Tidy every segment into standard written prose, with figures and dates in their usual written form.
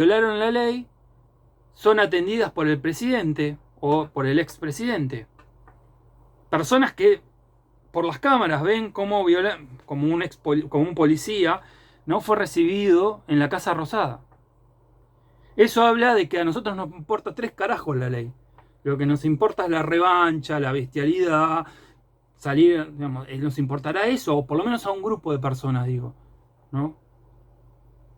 violaron la ley son atendidas por el presidente o por el expresidente. Personas que por las cámaras ven cómo como un policía no fue recibido en la Casa Rosada. Eso habla de que a nosotros nos importa 3 carajos la ley. Lo que nos importa es la revancha, la bestialidad, salir, digamos, nos importará eso, o por lo menos a un grupo de personas, digo, ¿no?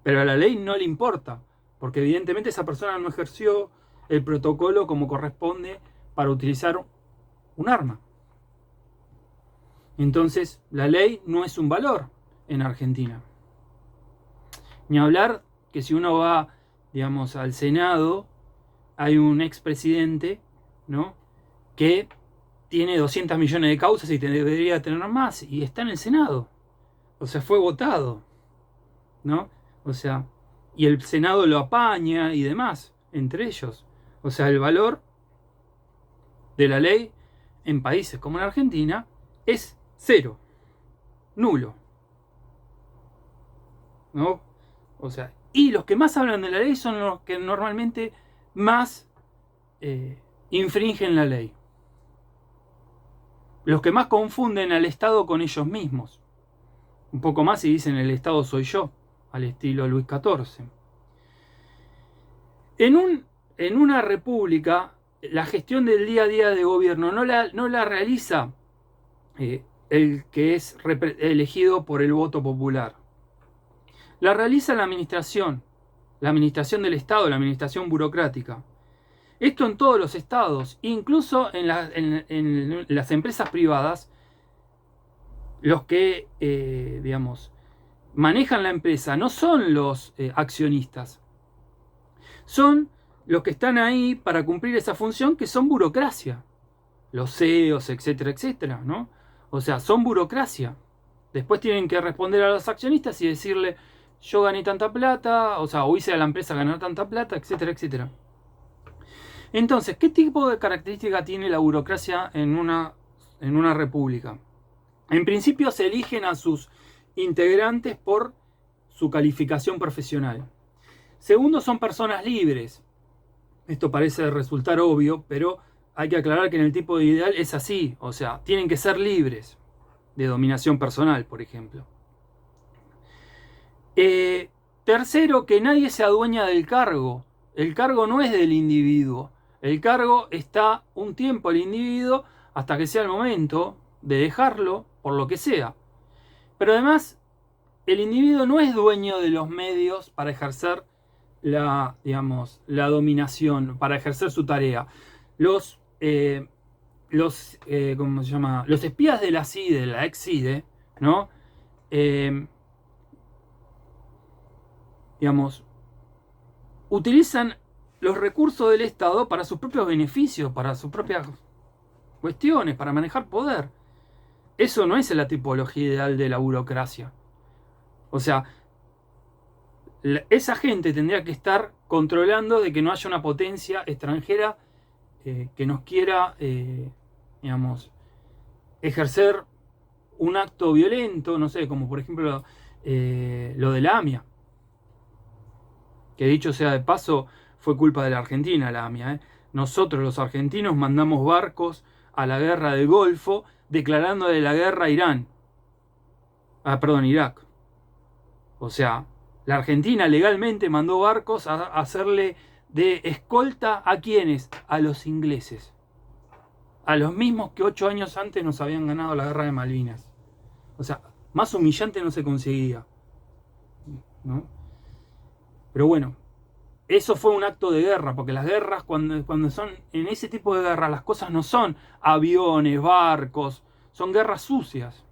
Pero a la ley no le importa, porque evidentemente esa persona no ejerció el protocolo como corresponde para utilizar un arma. Entonces, la ley no es un valor en Argentina. Ni hablar que si uno va, digamos, al Senado, hay un expresidente, ¿no?, que tiene 200 millones de causas y debería tener más, y está en el Senado. O sea, fue votado, ¿no? O sea, y el Senado lo apaña y demás, entre ellos. O sea, el valor de la ley en países como en Argentina es cero, nulo, ¿no? O sea, y los que más hablan de la ley son los que normalmente más infringen la ley. Los que más confunden al Estado con ellos mismos. Un poco más y dicen el Estado soy yo, al estilo Luis XIV. En una república, la gestión del día a día de gobierno no la realiza el que es elegido por el voto popular. La realiza la administración del Estado, la administración burocrática. Esto en todos los estados, incluso en las empresas privadas, los que, digamos, manejan la empresa no son los accionistas, son los que están ahí para cumplir esa función, que son burocracia, los CEOs, etcétera, etcétera, ¿no? O sea, son burocracia. Después tienen que responder a los accionistas y decirle, yo gané tanta plata, o sea, o hice a la empresa ganar tanta plata, etcétera, etcétera. Entonces, ¿qué tipo de característica tiene la burocracia en una república? En principio se eligen a sus integrantes por su calificación profesional. Segundo, son personas libres. Esto parece resultar obvio, pero hay que aclarar que en el tipo de ideal es así. O sea, tienen que ser libres de dominación personal, por ejemplo. Tercero, que nadie se adueña del cargo. El cargo no es del individuo. El cargo está un tiempo al individuo hasta que sea el momento de dejarlo, por lo que sea. Pero además, el individuo no es dueño de los medios para ejercer la dominación, para ejercer su tarea. ¿Cómo se llama? Los espías de la CIDE, la ex CIDE, ¿no? Utilizan los recursos del Estado para sus propios beneficios, para sus propias cuestiones, para manejar poder. Eso no es la tipología ideal de la burocracia. O sea, esa gente tendría que estar controlando de que no haya una potencia extranjera que nos quiera, ejercer un acto violento, no sé, como por ejemplo lo de la AMIA. Que dicho sea de paso, fue culpa de la Argentina la AMIA. Nosotros los argentinos mandamos barcos a la guerra del Golfo declarándole la guerra a Irán. Irak. O sea, la Argentina legalmente mandó barcos a hacerle de escolta a quienes, a los ingleses. A los mismos que 8 años antes nos habían ganado la guerra de Malvinas. O sea, más humillante no se conseguía, ¿no? Pero bueno, eso fue un acto de guerra, porque las guerras, cuando son en ese tipo de guerra, las cosas no son aviones, barcos, son guerras sucias.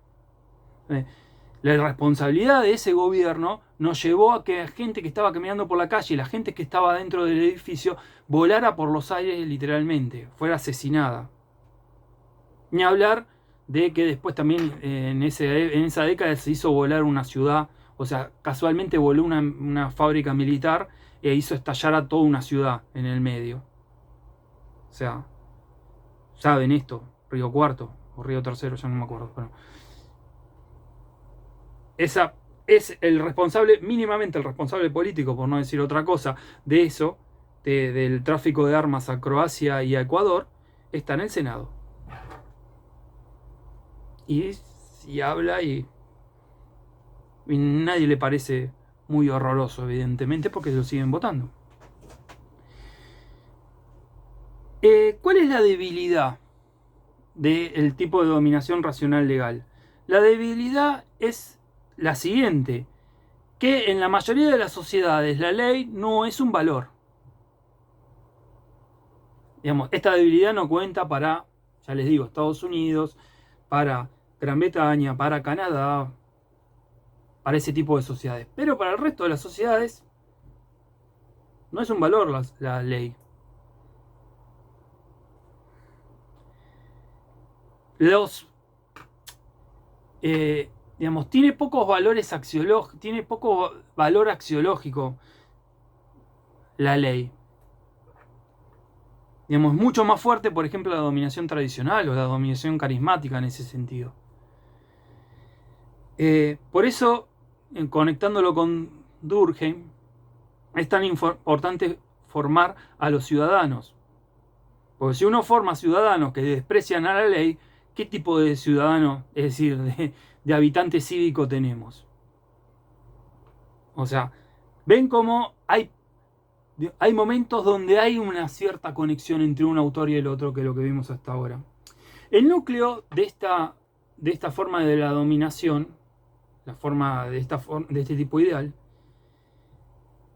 La irresponsabilidad de ese gobierno nos llevó a que la gente que estaba caminando por la calle y la gente que estaba dentro del edificio volara por los aires literalmente, fuera asesinada. Ni hablar de que después también en esa década se hizo volar una ciudad, o sea, casualmente voló una fábrica militar e hizo estallar a toda una ciudad en el medio. O sea, saben esto, Río Cuarto o Río Tercero, ya no me acuerdo. Bueno, es el responsable, mínimamente el responsable político, por no decir otra cosa, de eso, del tráfico de armas a Croacia y a Ecuador, está en el Senado. Y habla y nadie le parece muy horroroso, evidentemente, porque lo siguen votando. ¿Cuál es la debilidad del tipo de dominación racional legal? La debilidad es la siguiente, que en la mayoría de las sociedades la ley no es un valor. Digamos, esta debilidad no cuenta para, ya les digo, Estados Unidos, para Gran Bretaña, para Canadá, para ese tipo de sociedades. Pero para el resto de las sociedades no es un valor la ley. Digamos, tiene pocos valores axiológicos, tiene poco valor axiológico la ley. Digamos, mucho más fuerte, por ejemplo, la dominación tradicional o la dominación carismática en ese sentido. Por eso, conectándolo con Durkheim, es tan importante formar a los ciudadanos. Porque si uno forma ciudadanos que desprecian a la ley, ¿qué tipo de ciudadano, es decir, de habitante cívico tenemos? O sea, ven cómo hay momentos donde hay una cierta conexión entre un autor y el otro, que es lo que vimos hasta ahora. El núcleo de esta forma de la dominación, la forma de este tipo ideal,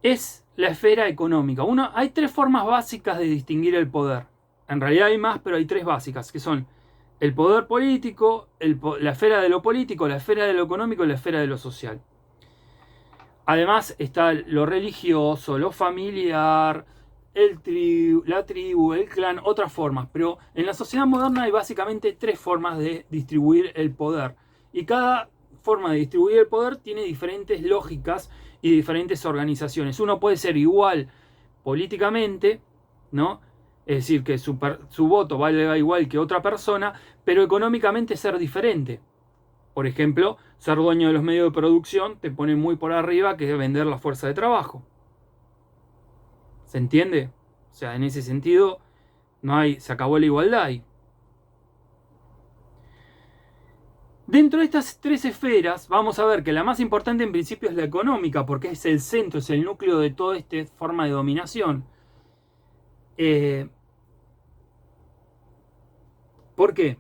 es la esfera económica. Hay tres formas básicas de distinguir el poder. En realidad hay más, pero hay tres básicas, que son el poder político, la esfera de lo político, la esfera de lo económico y la esfera de lo social. Además está lo religioso, lo familiar, la tribu, el clan, otras formas. Pero en la sociedad moderna hay básicamente tres formas de distribuir el poder. Y cada forma de distribuir el poder tiene diferentes lógicas y diferentes organizaciones. Uno puede ser igual políticamente, ¿no? Es decir, que su voto valga igual que otra persona, pero económicamente ser diferente. Por ejemplo, ser dueño de los medios de producción te pone muy por arriba que vender la fuerza de trabajo. ¿Se entiende? O sea, en ese sentido, se acabó la igualdad ahí. Dentro de estas tres esferas, vamos a ver que la más importante en principio es la económica, porque es el centro, es el núcleo de toda esta forma de dominación. ¿Por qué?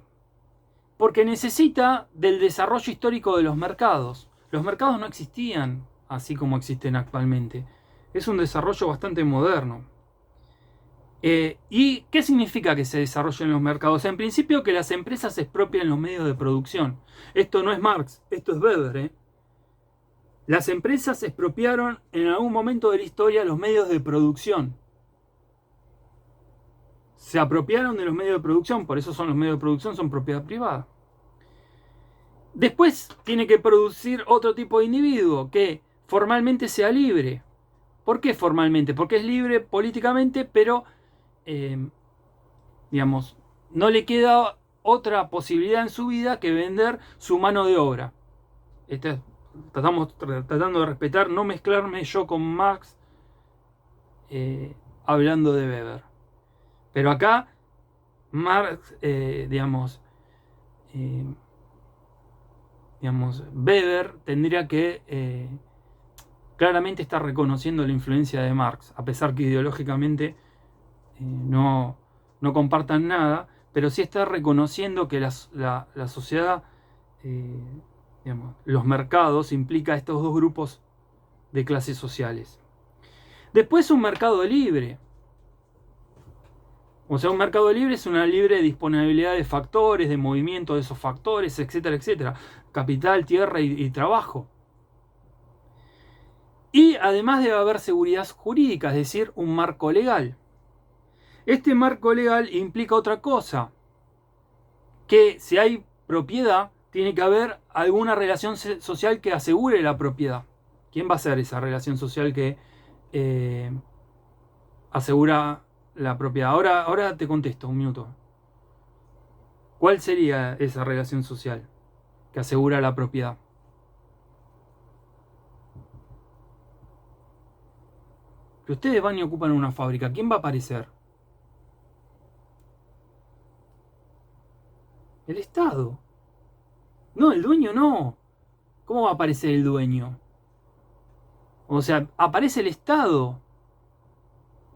Porque necesita del desarrollo histórico de los mercados. Los mercados no existían así como existen actualmente. Es un desarrollo bastante moderno. ¿Y qué significa que se desarrollen los mercados? En principio, que las empresas expropien los medios de producción. Esto no es Marx, esto es Weber. Las empresas expropiaron en algún momento de la historia los medios de producción. Se apropiaron de los medios de producción, por eso los medios de producción son propiedad privada. Después tiene que producir otro tipo de individuo que formalmente sea libre. ¿Por qué formalmente? Porque es libre políticamente, pero digamos, no le queda otra posibilidad en su vida que vender su mano de obra. Estamos tratando de respetar, no mezclarme yo con Marx hablando de Weber. Pero acá Marx, Weber tendría que claramente estar reconociendo la influencia de Marx, a pesar que ideológicamente no compartan nada, pero sí está reconociendo que la sociedad, los mercados, implica estos dos grupos de clases sociales. Después un mercado libre. O sea, un mercado libre es una libre disponibilidad de factores, de movimiento de esos factores, etcétera, etcétera. Capital, tierra y trabajo. Y además debe haber seguridad jurídica, es decir, un marco legal. Este marco legal implica otra cosa, que si hay propiedad, tiene que haber alguna relación social que asegure la propiedad. ¿Quién va a ser esa relación social que asegura la propiedad? Ahora te contesto, un minuto. ¿Cuál sería esa relación social que asegura la propiedad? Pero ustedes van y ocupan una fábrica, ¿quién va a aparecer? El Estado. No, el dueño no. ¿Cómo va a aparecer el dueño? O sea, aparece el Estado.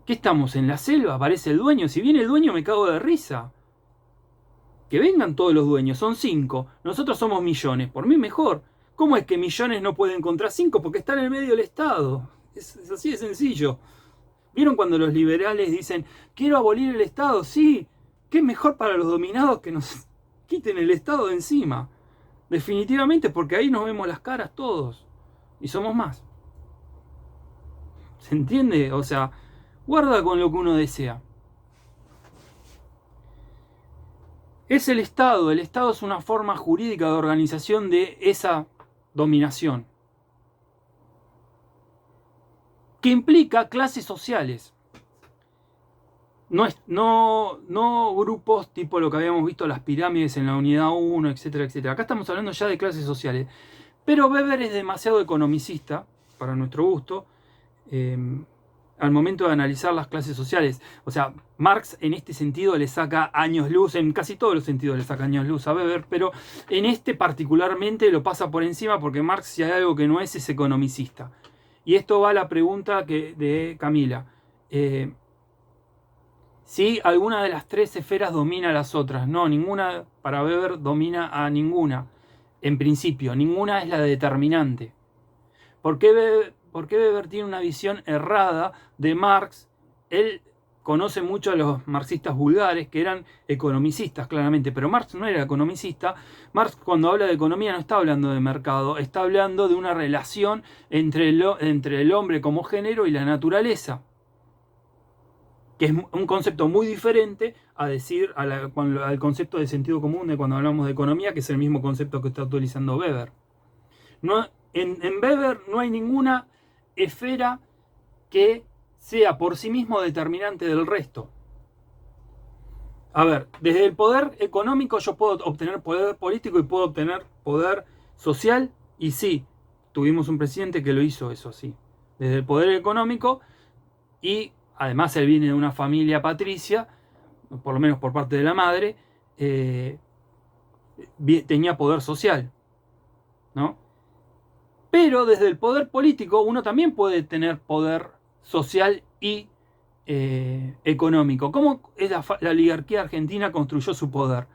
¿Qué estamos? ¿En la selva? Aparece el dueño. Si viene el dueño me cago de risa. Que vengan todos los dueños, son 5. Nosotros somos millones. Por mí mejor. ¿Cómo es que millones no pueden contra 5? Porque está en el medio del Estado. Es así de sencillo. ¿Vieron cuando los liberales dicen, quiero abolir el Estado? Sí. ¿Qué mejor para los dominados que nos quiten el Estado de encima? Definitivamente, porque ahí nos vemos las caras todos. Y somos más. ¿Se entiende? O sea, guarda con lo que uno desea. Es el Estado. El Estado es una forma jurídica de organización de esa dominación. Que implica clases sociales. No grupos tipo lo que habíamos visto, las pirámides en la unidad 1, etcétera, etcétera. Acá estamos hablando ya de clases sociales. Pero Weber es demasiado economicista, para nuestro gusto, al momento de analizar las clases sociales. O sea, Marx en este sentido le saca años luz, en casi todos los sentidos le saca años luz a Weber, pero en este particularmente lo pasa por encima porque Marx, si hay algo que no es economicista. Y esto va a la pregunta de Camila. Si alguna de las 3 esferas domina a las otras. No, ninguna para Weber domina a ninguna. En principio, ninguna es la determinante. ¿Por qué Weber tiene una visión errada de Marx? Él conoce mucho a los marxistas vulgares, que eran economicistas, claramente, pero Marx no era economicista. Marx, cuando habla de economía, no está hablando de mercado, está hablando de una relación entre el hombre como género y la naturaleza, que es un concepto muy diferente a decir al concepto de sentido común de cuando hablamos de economía, que es el mismo concepto que está utilizando Weber. En Weber no hay ninguna esfera que sea por sí mismo determinante del resto. A ver, desde el poder económico yo puedo obtener poder político y puedo obtener poder social, y sí, tuvimos un presidente que lo hizo eso así. Desde el poder económico, y además él viene de una familia patricia, por lo menos por parte de la madre, tenía poder social, ¿no? Pero desde el poder político uno también puede tener poder social y económico. ¿Cómo es la oligarquía argentina construyó su poder?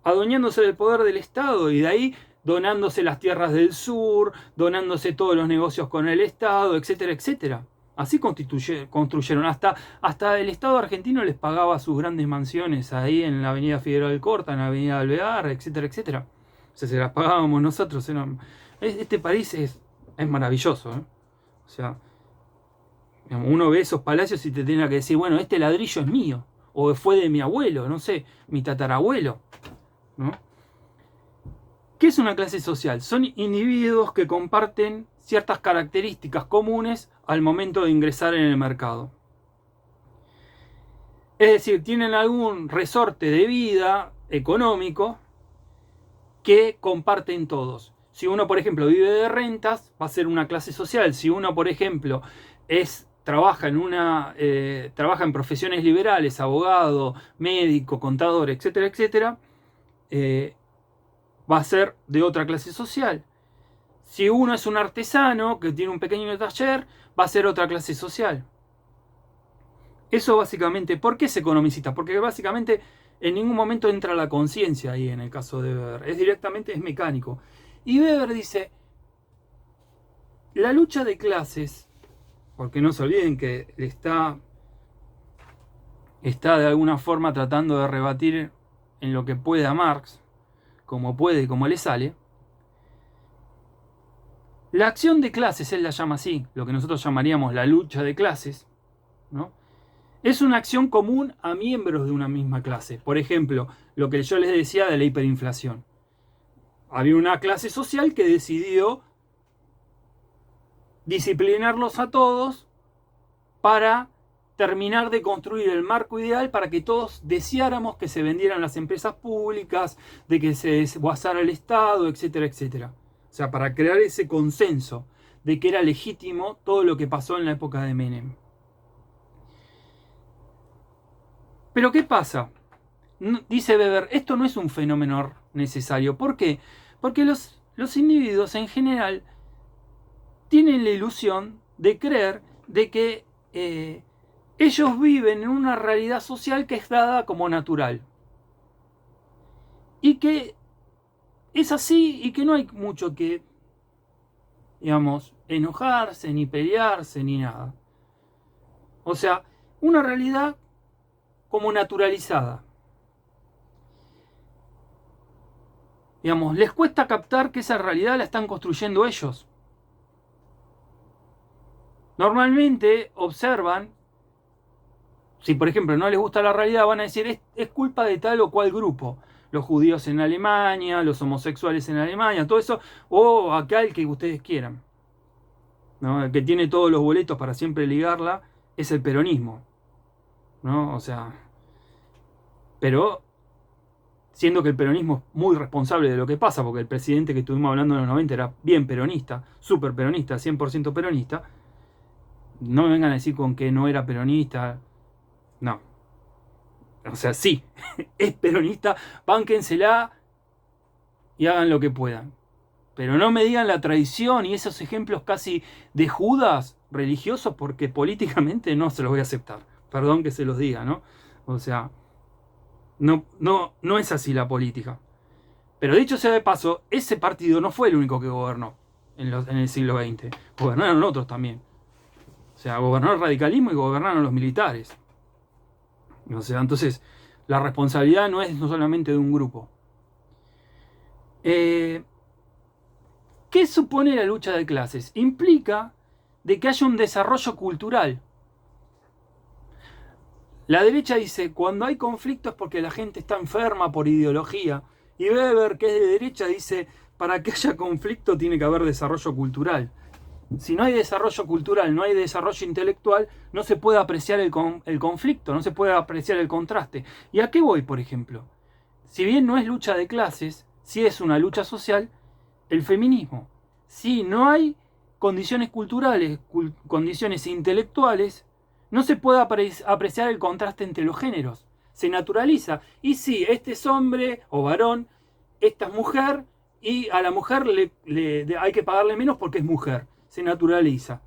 Adueñándose del poder del Estado y de ahí donándose las tierras del sur, donándose todos los negocios con el Estado, etcétera, etcétera. Así construyeron. Hasta el Estado argentino les pagaba sus grandes mansiones ahí en la avenida Figueroa del Corta, en la avenida Alvear, etcétera, etcétera. O sea, se las pagábamos nosotros. Este país es maravilloso, ¿eh? O sea, uno ve esos palacios y te tiene que decir, bueno, este ladrillo es mío, o fue de mi abuelo, no sé, mi tatarabuelo, ¿no? ¿Qué es una clase social? Son individuos que comparten ciertas características comunes al momento de ingresar en el mercado. Es decir, tienen algún resorte de vida económico que comparten todos. Si uno, por ejemplo, vive de rentas, va a ser una clase social. Si uno, por ejemplo, trabaja en profesiones liberales, abogado, médico, contador, etcétera, etcétera, va a ser de otra clase social. Si uno es un artesano que tiene un pequeño taller, va a ser otra clase social. Eso básicamente, ¿por qué es economicista? Porque básicamente en ningún momento entra la conciencia ahí en el caso de Weber. Es mecánico. Y Weber dice, la lucha de clases, porque no se olviden que está de alguna forma tratando de rebatir en lo que puede a Marx, como puede y como le sale. La acción de clases, él la llama así, lo que nosotros llamaríamos la lucha de clases, ¿no? Es una acción común a miembros de una misma clase. Por ejemplo, lo que yo les decía de la hiperinflación. Había una clase social que decidió disciplinarlos a todos para terminar de construir el marco ideal para que todos deseáramos que se vendieran las empresas públicas, de que se desguazara el Estado, etcétera, etcétera. O sea, para crear ese consenso de que era legítimo todo lo que pasó en la época de Menem. Pero ¿qué pasa? Dice Weber, esto no es un fenómeno necesario. ¿Por qué? Porque los individuos en general tienen la ilusión de creer de que ellos viven en una realidad social que es dada como natural. Y que es así y que no hay mucho que, digamos, enojarse, ni pelearse, ni nada. O sea, una realidad como naturalizada. Digamos, les cuesta captar que esa realidad la están construyendo ellos. Normalmente observan, si por ejemplo no les gusta la realidad, van a decir es culpa de tal o cual grupo. Los judíos en Alemania, los homosexuales en Alemania, todo eso, o aquel que ustedes quieran, ¿no? El que tiene todos los boletos para siempre ligarla es el peronismo, ¿no? O sea, pero siendo que el peronismo es muy responsable de lo que pasa, porque el presidente que estuvimos hablando en los 90 era bien peronista, súper peronista, 100% peronista. No me vengan a decir con que no era peronista. No. O sea, sí, es peronista, bánquensela y hagan lo que puedan. Pero no me digan la traición y esos ejemplos casi de Judas religiosos, porque políticamente no se los voy a aceptar. Perdón que se los diga, ¿no? O sea, no es así la política. Pero dicho sea de paso, ese partido no fue el único que gobernó en el siglo XX. Gobernaron otros también. O sea, gobernó el radicalismo y gobernaron los militares. O sea, entonces, la responsabilidad no es solamente de un grupo. ¿Qué supone la lucha de clases? Implica de que haya un desarrollo cultural. La derecha dice, cuando hay conflictos es porque la gente está enferma por ideología. Y Weber, que es de derecha, dice, para que haya conflicto tiene que haber desarrollo cultural. Si no hay desarrollo cultural, no hay desarrollo intelectual, no se puede apreciar el conflicto, no se puede apreciar el contraste. ¿Y a qué voy, por ejemplo? Si bien no es lucha de clases, sí es una lucha social, el feminismo. Si no hay condiciones culturales, condiciones intelectuales, no se puede apreciar el contraste entre los géneros. Se naturaliza. Y sí, este es hombre o varón, esta es mujer, y a la mujer hay que pagarle menos porque es mujer. Se naturaliza.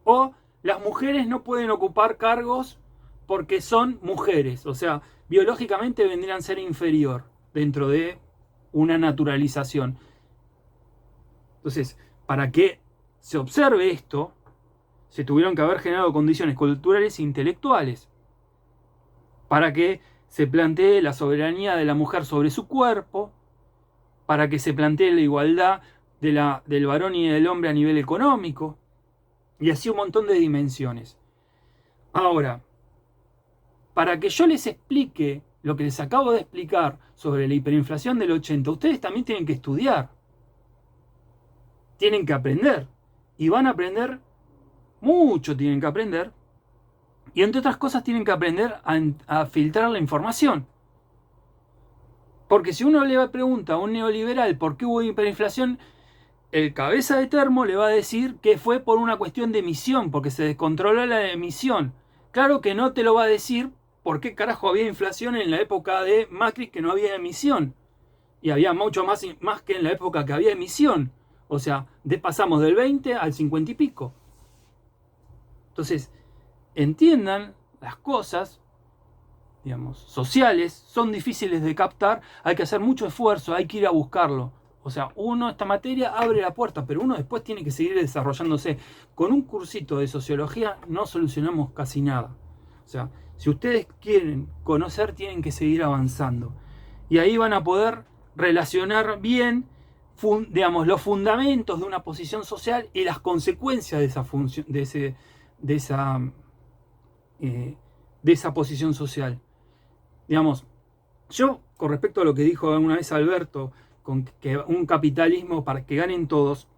O las mujeres no pueden ocupar cargos porque son mujeres. O sea, biológicamente vendrían a ser inferior dentro de una naturalización. Entonces, para que se observe esto, se tuvieron que haber generado condiciones culturales e intelectuales para que se plantee la soberanía de la mujer sobre su cuerpo, para que se plantee la igualdad del varón y del hombre a nivel económico, y así un montón de dimensiones. Ahora, para que yo les explique lo que les acabo de explicar sobre la hiperinflación del 80, ustedes también tienen que estudiar, tienen que aprender, y van a aprender, mucho tienen que aprender, y entre otras cosas tienen que aprender a filtrar la información. Porque si uno le pregunta a un neoliberal por qué hubo hiperinflación, el cabeza de termo le va a decir que fue por una cuestión de emisión, porque se descontroló la emisión. Claro que no te lo va a decir por qué carajo había inflación en la época de Macri que no había emisión. Y había mucho más que en la época que había emisión. O sea, pasamos del 20 al 50 y pico. Entonces, entiendan las cosas, digamos, sociales, son difíciles de captar, hay que hacer mucho esfuerzo, hay que ir a buscarlo. O sea, uno esta materia abre la puerta, pero uno después tiene que seguir desarrollándose. Con un cursito de sociología no solucionamos casi nada. O sea, si ustedes quieren conocer, tienen que seguir avanzando. Y ahí van a poder relacionar bien, digamos, los fundamentos de una posición social y las consecuencias de esa función, de esa posición social. Digamos, yo, con respecto a lo que dijo alguna vez Alberto, con que un capitalismo para que ganen todos,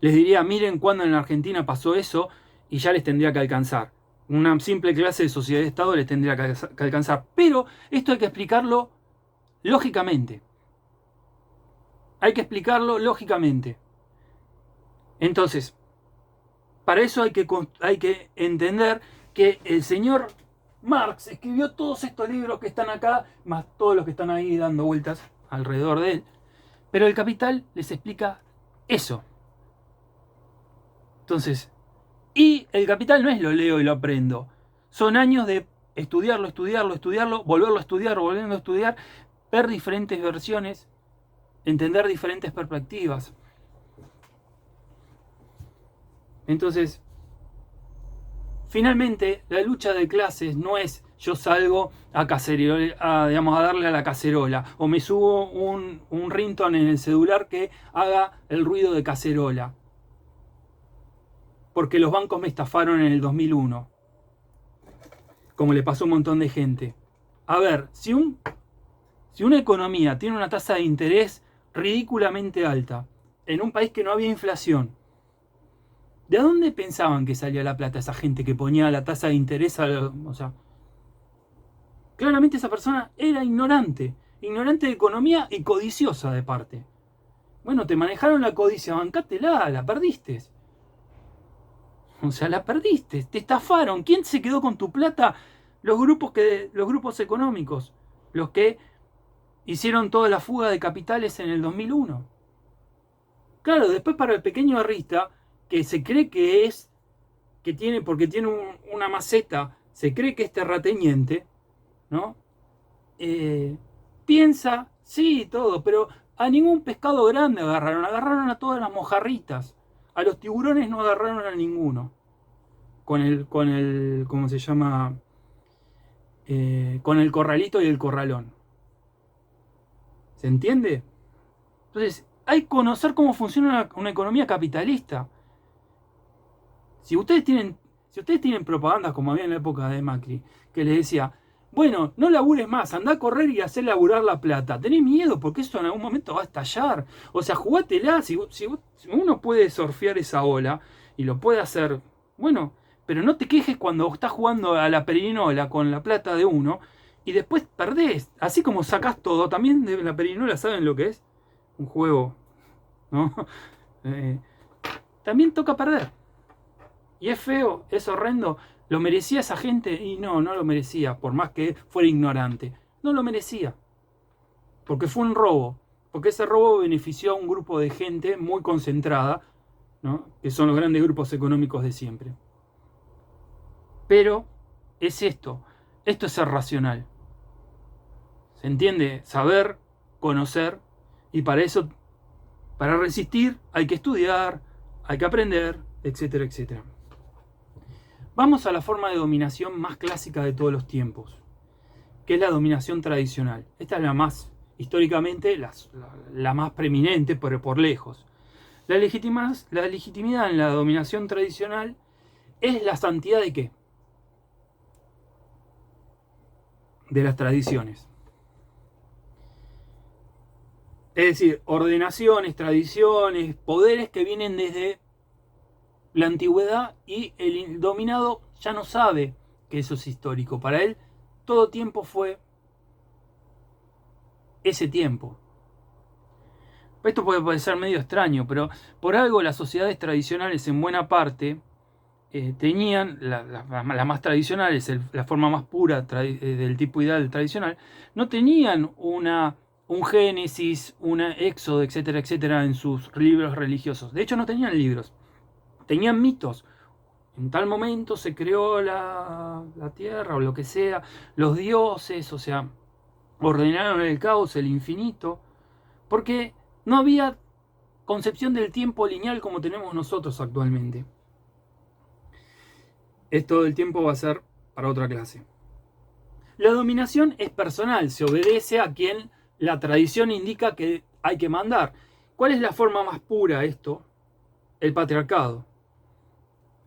les diría, miren cuándo en la Argentina pasó eso y ya les tendría que alcanzar. Una simple clase de sociedad de Estado les tendría que alcanzar. Pero esto hay que explicarlo lógicamente. Hay que explicarlo lógicamente. Entonces, para eso hay que entender que el señor Marx escribió todos estos libros que están acá, más todos los que están ahí dando vueltas alrededor de él. Pero el Capital les explica eso. Entonces, y el Capital no es lo leo y lo aprendo. Son años de estudiarlo, volverlo a estudiar, volviendo a estudiar, ver diferentes versiones, entender diferentes perspectivas. Entonces, finalmente, la lucha de clases no es yo salgo a darle a la cacerola, o me subo un ringtone en el celular que haga el ruido de cacerola, porque los bancos me estafaron en el 2001, como le pasó a un montón de gente. A ver, si una economía tiene una tasa de interés ridículamente alta, en un país que no había inflación, ¿de dónde pensaban que salía la plata esa gente que ponía la tasa de interés? O sea, claramente esa persona era ignorante de economía y codiciosa de parte. Bueno, te manejaron la codicia, bancátela, la perdiste. O sea, la perdiste, te estafaron. ¿Quién se quedó con tu plata? Los grupos económicos, los que hicieron toda la fuga de capitales en el 2001. Claro, después para el pequeño arrista, que se cree porque tiene una maceta, se cree que es terrateniente, ¿no? Piensa, sí, todo, pero a ningún pescado grande agarraron a todas las mojarritas. A los tiburones no agarraron a ninguno. Con el ¿cómo se llama? Con el corralito y el corralón. ¿Se entiende? Entonces, hay que conocer cómo funciona una economía capitalista. Si ustedes tienen propagandas como había en la época de Macri, que les decía, bueno, no labures más, andá a correr y hacer laburar la plata. Tenés miedo porque eso en algún momento va a estallar. O sea, jugátela. Si uno puede surfear esa ola y lo puede hacer, bueno, pero no te quejes cuando estás jugando a la perinola con la plata de uno y después perdés. Así como sacás todo, también de la perinola, ¿saben lo que es? Un juego, ¿no? También toca perder. Y es feo, es horrendo. ¿Lo merecía esa gente? Y no lo merecía, por más que fuera ignorante. No lo merecía. Porque fue un robo. Porque ese robo benefició a un grupo de gente muy concentrada, ¿no? Que son los grandes grupos económicos de siempre. Pero es esto. Esto es ser racional. ¿Se entiende? Saber, conocer. Y para eso, para resistir, hay que estudiar, hay que aprender, etcétera, etcétera. Vamos a la forma de dominación más clásica de todos los tiempos, que es la dominación tradicional. Esta es la más, históricamente, la más preeminente por lejos. La legitimidad en la dominación tradicional es la santidad ¿de qué? De las tradiciones. Es decir, ordenaciones, tradiciones, poderes que vienen desde la antigüedad y el dominado ya no sabe que eso es histórico. Para él todo tiempo fue ese tiempo. Esto puede parecer medio extraño, pero por algo las sociedades tradicionales en buena parte tenían, las más tradicionales, la forma más pura del tipo ideal tradicional, no tenían un Génesis, una Éxodo, etcétera, etcétera, en sus libros religiosos. De hecho, no tenían libros, tenían mitos. En tal momento se creó la tierra o lo que sea, los dioses, o sea, ordenaron el caos, el infinito, porque no había concepción del tiempo lineal como tenemos nosotros actualmente. Esto del tiempo va a ser para otra clase. La dominación es personal, se obedece a quien la tradición indica que hay que mandar. ¿Cuál es la forma más pura de esto? El patriarcado.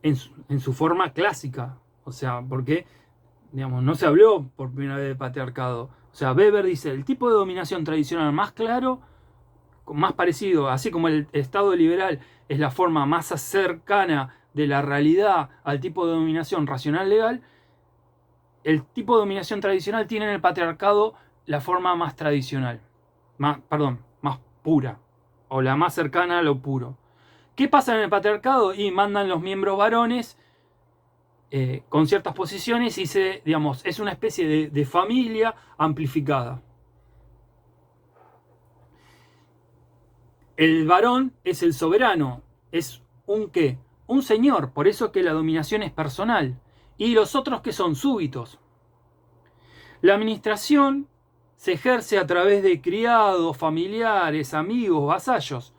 En su forma clásica. O sea, porque, digamos, no se habló por primera vez de patriarcado. O sea, Weber dice, el tipo de dominación tradicional más claro, más parecido, así como el Estado liberal es la forma más cercana de la realidad al tipo de dominación racional legal, el tipo de dominación tradicional tiene en el patriarcado la forma más tradicional, más pura, o la más cercana a lo puro. ¿Qué pasa en el patriarcado? Y mandan los miembros varones con ciertas posiciones y digamos, es una especie de familia amplificada. El varón es el soberano, es un ¿qué? Un señor, por eso que la dominación es personal. Y los otros que son súbitos. La administración se ejerce a través de criados, familiares, amigos, vasallos.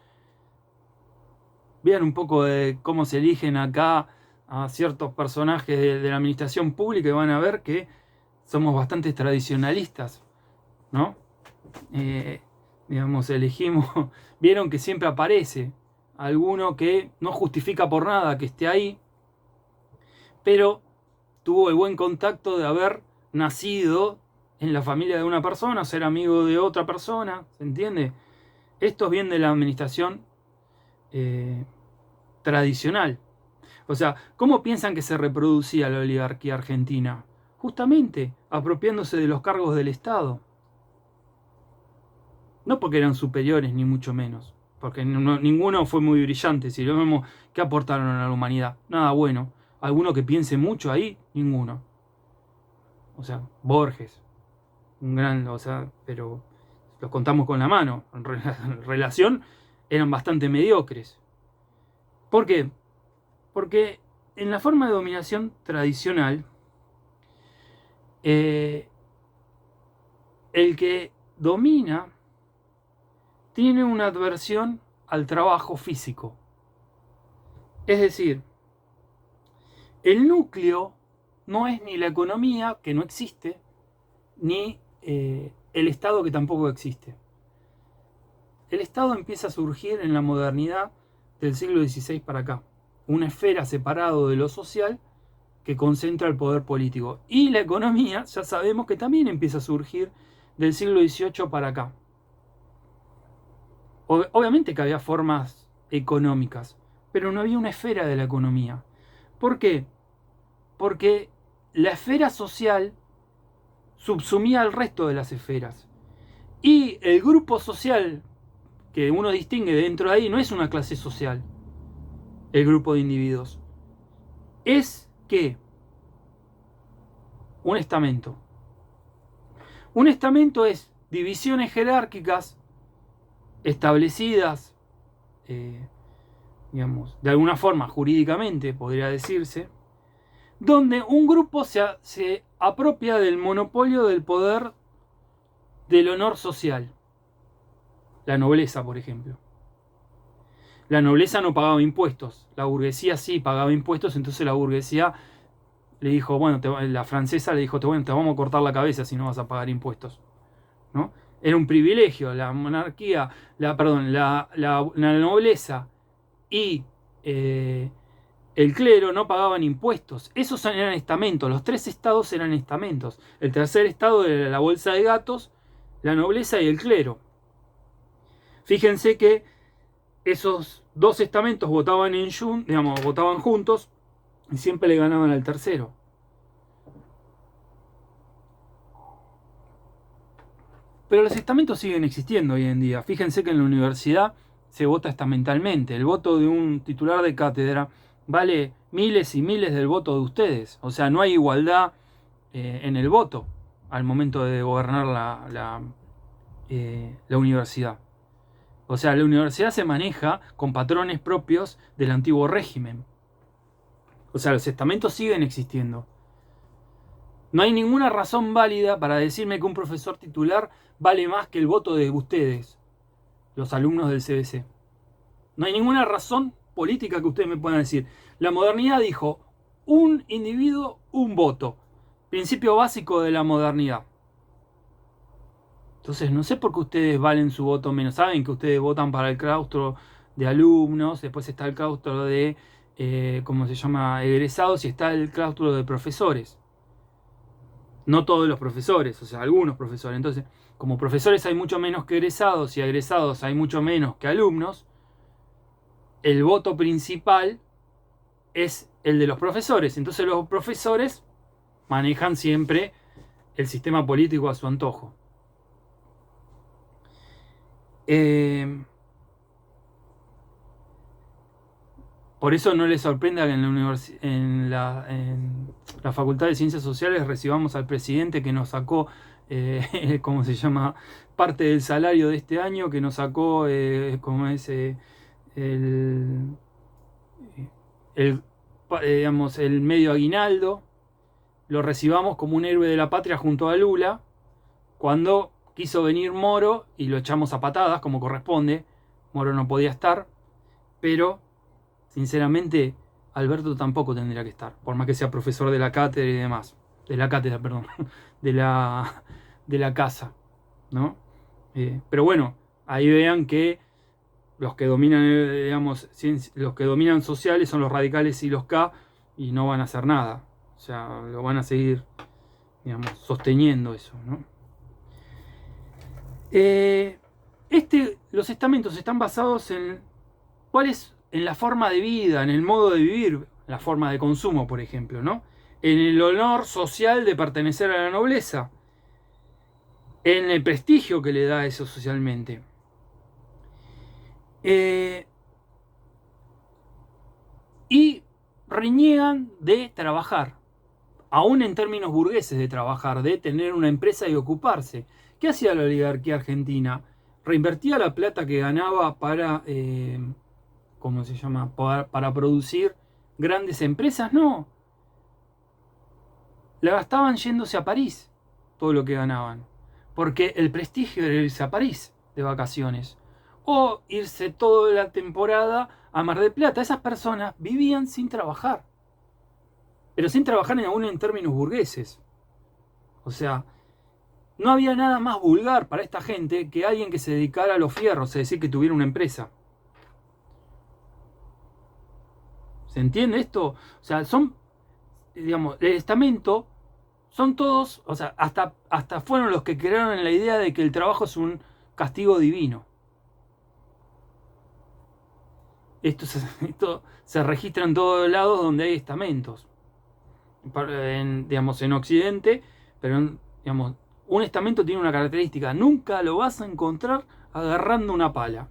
Vean un poco de cómo se eligen acá a ciertos personajes de la administración pública y van a ver que somos bastante tradicionalistas, ¿no? Digamos, elegimos, vieron que siempre aparece alguno que no justifica por nada que esté ahí, pero tuvo el buen contacto de haber nacido en la familia de una persona, ser amigo de otra persona, ¿se entiende? Esto es bien de la administración tradicional. O sea, ¿cómo piensan que se reproducía la oligarquía argentina? Justamente apropiándose de los cargos del Estado. No porque eran superiores, ni mucho menos. Porque ninguno fue muy brillante. Si lo vemos, ¿qué aportaron a la humanidad? Nada bueno. ¿Alguno que piense mucho ahí? Ninguno. O sea, Borges. Un gran, o sea, pero los contamos con la mano. En relación, eran bastante mediocres. ¿Por qué? Porque en la forma de dominación tradicional, el que domina tiene una adversión al trabajo físico. Es decir, el núcleo no es ni la economía, que no existe, ni el Estado, que tampoco existe. El Estado empieza a surgir en la modernidad del siglo XVI para acá. Una esfera separada de lo social que concentra el poder político. Y la economía, ya sabemos que también empieza a surgir del siglo XVIII para acá. Obviamente que había formas económicas, pero no había una esfera de la economía. ¿Por qué? Porque la esfera social subsumía al resto de las esferas. Y el grupo social que uno distingue dentro de ahí no es una clase social, el grupo de individuos. Es ¿qué? Un estamento. Un estamento es divisiones jerárquicas establecidas, digamos, de alguna forma jurídicamente, podría decirse, donde un grupo se apropia del monopolio del poder del honor social. La nobleza, por ejemplo. La nobleza no pagaba impuestos, la burguesía sí pagaba impuestos, entonces la burguesía le dijo, bueno, la francesa le dijo, bueno, te vamos a cortar la cabeza si no vas a pagar impuestos, ¿no? Era un privilegio, la monarquía, la nobleza y el clero no pagaban impuestos. Esos eran estamentos, los tres estados eran estamentos. El tercer estado era la bolsa de gatos, la nobleza y el clero. Fíjense que esos dos estamentos votaban juntos y siempre le ganaban al tercero. Pero los estamentos siguen existiendo hoy en día. Fíjense que en la universidad se vota estamentalmente. El voto de un titular de cátedra vale miles y miles del voto de ustedes. O sea, no hay igualdad en el voto al momento de gobernar la universidad. O sea, la universidad se maneja con patrones propios del antiguo régimen. O sea, los estamentos siguen existiendo. No hay ninguna razón válida para decirme que un profesor titular vale más que el voto de ustedes, los alumnos del CBC. No hay ninguna razón política que ustedes me puedan decir. La modernidad dijo, un individuo, un voto. Principio básico de la modernidad. Entonces, no sé por qué ustedes valen su voto menos. Saben que ustedes votan para el claustro de alumnos, después está el claustro de, ¿cómo se llama?, egresados, y está el claustro de profesores. No todos los profesores, o sea, algunos profesores. Entonces, como profesores hay mucho menos que egresados y egresados hay mucho menos que alumnos, el voto principal es el de los profesores. Entonces los profesores manejan siempre el sistema político a su antojo. Por eso no les sorprenda que en la Facultad de Ciencias Sociales recibamos al presidente que nos sacó, ¿cómo se llama? Parte del salario de este año, que nos sacó, ¿cómo es? El, digamos, el medio aguinaldo. Lo recibamos como un héroe de la patria junto a Lula, cuando quiso venir Moro y lo echamos a patadas, como corresponde. Moro no podía estar, pero sinceramente Alberto tampoco tendría que estar, por más que sea profesor de la cátedra y demás. De la cátedra, perdón, de la casa, ¿no? Pero bueno, ahí vean que los que dominan, digamos, los que dominan sociales son los radicales y los K, y no van a hacer nada. O sea, lo van a seguir, digamos, sosteniendo eso, ¿no? Los estamentos están basados en cuál es, en la forma de vida, en el modo de vivir, la forma de consumo, por ejemplo, ¿no? En el honor social de pertenecer a la nobleza, en el prestigio que le da eso socialmente. Y reniegan de trabajar, aún en términos burgueses de trabajar, de tener una empresa y ocuparse. ¿Qué hacía la oligarquía argentina? Reinvertía la plata que ganaba para, ¿cómo se llama? Para producir grandes empresas. No, la gastaban yéndose a París, todo lo que ganaban, porque el prestigio era irse a París de vacaciones o irse toda la temporada a Mar del Plata. Esas personas vivían sin trabajar, pero sin trabajar aún en términos burgueses. O sea, no había nada más vulgar para esta gente que alguien que se dedicara a los fierros, es decir, que tuviera una empresa. ¿Se entiende esto? O sea, son, digamos, el estamento son todos, o sea, hasta fueron los que crearon la idea de que el trabajo es un castigo divino. Esto se registra en todos lados donde hay estamentos. Digamos, en Occidente, pero digamos, un estamento tiene una característica: nunca lo vas a encontrar agarrando una pala,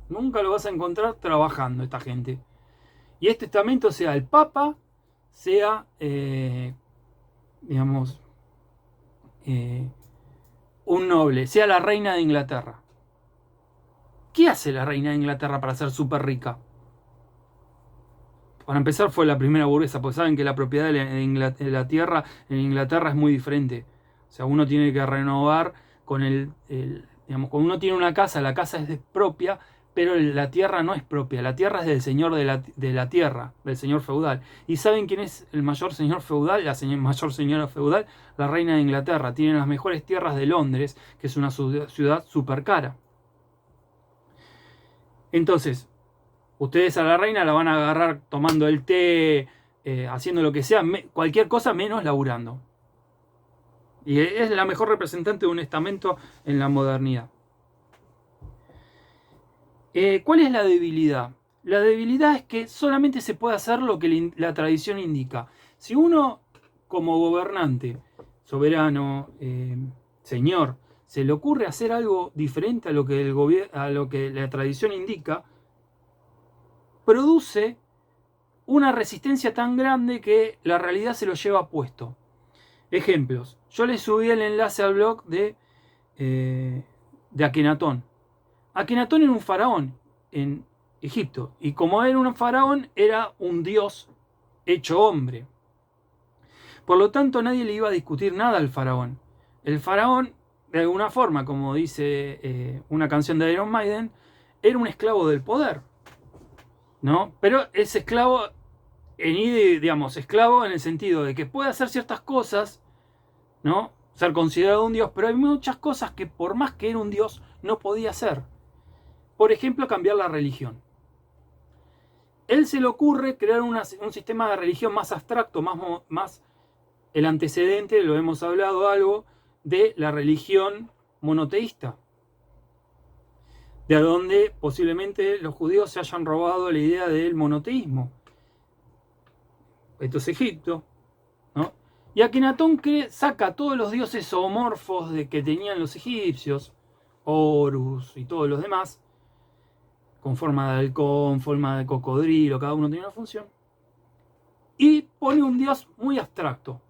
nunca lo vas a encontrar trabajando esta gente. Y este estamento, sea el Papa, sea, digamos, un noble, sea la reina de Inglaterra. ¿Qué hace la reina de Inglaterra para ser súper rica? Para empezar, fue la primera burguesa, porque saben que la propiedad de la tierra en Inglaterra es muy diferente. O sea, uno tiene que renovar con digamos, cuando uno tiene una casa, la casa es propia, pero la tierra no es propia. La tierra es del señor de la tierra, del señor feudal. ¿Y saben quién es el mayor señor feudal? Mayor señora feudal, la reina de Inglaterra. Tienen las mejores tierras de Londres, que es una ciudad súper cara. Entonces, ustedes a la reina la van a agarrar tomando el té, haciendo lo que sea, cualquier cosa menos laburando. Y es la mejor representante de un estamento en la modernidad. ¿Cuál es la debilidad? La debilidad es que solamente se puede hacer lo que la tradición indica. Si uno, como gobernante, soberano, señor, se le ocurre hacer algo diferente a lo que la tradición indica, produce una resistencia tan grande que la realidad se lo lleva puesto. Ejemplos. Yo les subí el enlace al blog de Akenatón. Akenatón era un faraón en Egipto. Y como era un faraón, era un dios hecho hombre. Por lo tanto, nadie le iba a discutir nada al faraón. El faraón, de alguna forma, como dice una canción de Iron Maiden, era un esclavo del poder, ¿no? Pero es esclavo digamos, esclavo en el sentido de que puede hacer ciertas cosas, ¿no? Ser considerado un dios, pero hay muchas cosas que por más que era un dios no podía hacer. Por ejemplo, cambiar la religión. Él se le ocurre crear un sistema de religión más abstracto, más el antecedente, lo hemos hablado algo, de la religión monoteísta, de donde posiblemente los judíos se hayan robado la idea del monoteísmo. Esto es Egipto, ¿no? Y Akenatón saca todos los dioses zoomorfos que tenían los egipcios, Horus y todos los demás, con forma de halcón, forma de cocodrilo, cada uno tenía una función. Y pone un dios muy abstracto.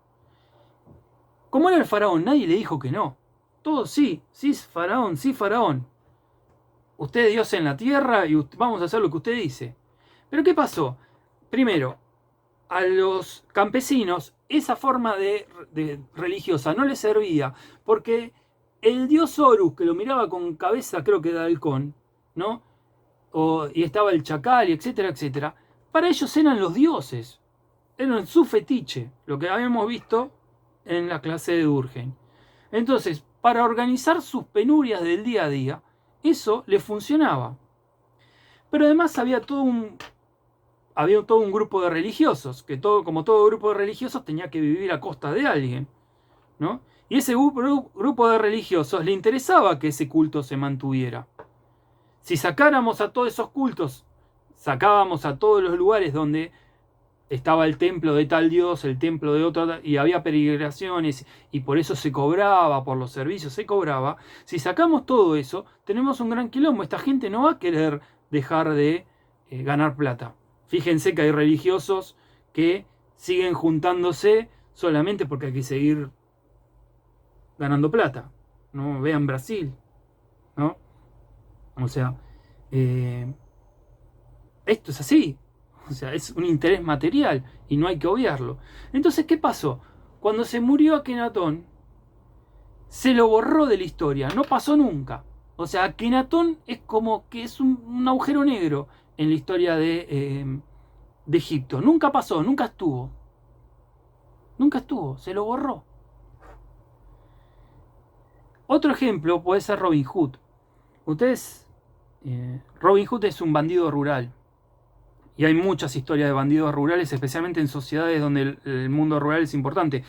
Como era el faraón, nadie le dijo que no. Todos sí, sí faraón, sí faraón. Usted es Dios en la tierra y vamos a hacer lo que usted dice. Pero ¿qué pasó? Primero, a los campesinos esa forma de religiosa no les servía, porque el dios Horus, que lo miraba con cabeza creo que de halcón, ¿no? Y estaba el chacal, y etcétera, etcétera, para ellos eran los dioses, eran su fetiche, lo que habíamos visto en la clase de Durkheim. Entonces, para organizar sus penurias del día a día, eso les funcionaba. Pero además había todo un grupo de religiosos, que como todo grupo de religiosos tenía que vivir a costa de alguien, ¿no? Y ese grupo de religiosos le interesaba que ese culto se mantuviera. Si sacáramos a todos esos cultos, sacábamos a todos los lugares donde estaba el templo de tal dios, el templo de otro, y había peregrinaciones, y por eso se cobraba, por los servicios se cobraba. Si sacamos todo eso, tenemos un gran quilombo. Esta gente no va a querer dejar de ganar plata. Fíjense que hay religiosos que siguen juntándose solamente porque hay que seguir ganando plata, ¿no? Vean Brasil, ¿no? O sea, esto es así. O sea, es un interés material y no hay que obviarlo. Entonces, ¿qué pasó? Cuando se murió Akenatón, se lo borró de la historia, no pasó nunca. O sea, Akenatón es como que es un agujero negro en la historia de Egipto. Nunca pasó, nunca estuvo. Nunca estuvo, se lo borró. Otro ejemplo puede ser Robin Hood. Robin Hood es un bandido rural. Y hay muchas historias de bandidos rurales, especialmente en sociedades donde el mundo rural es importante.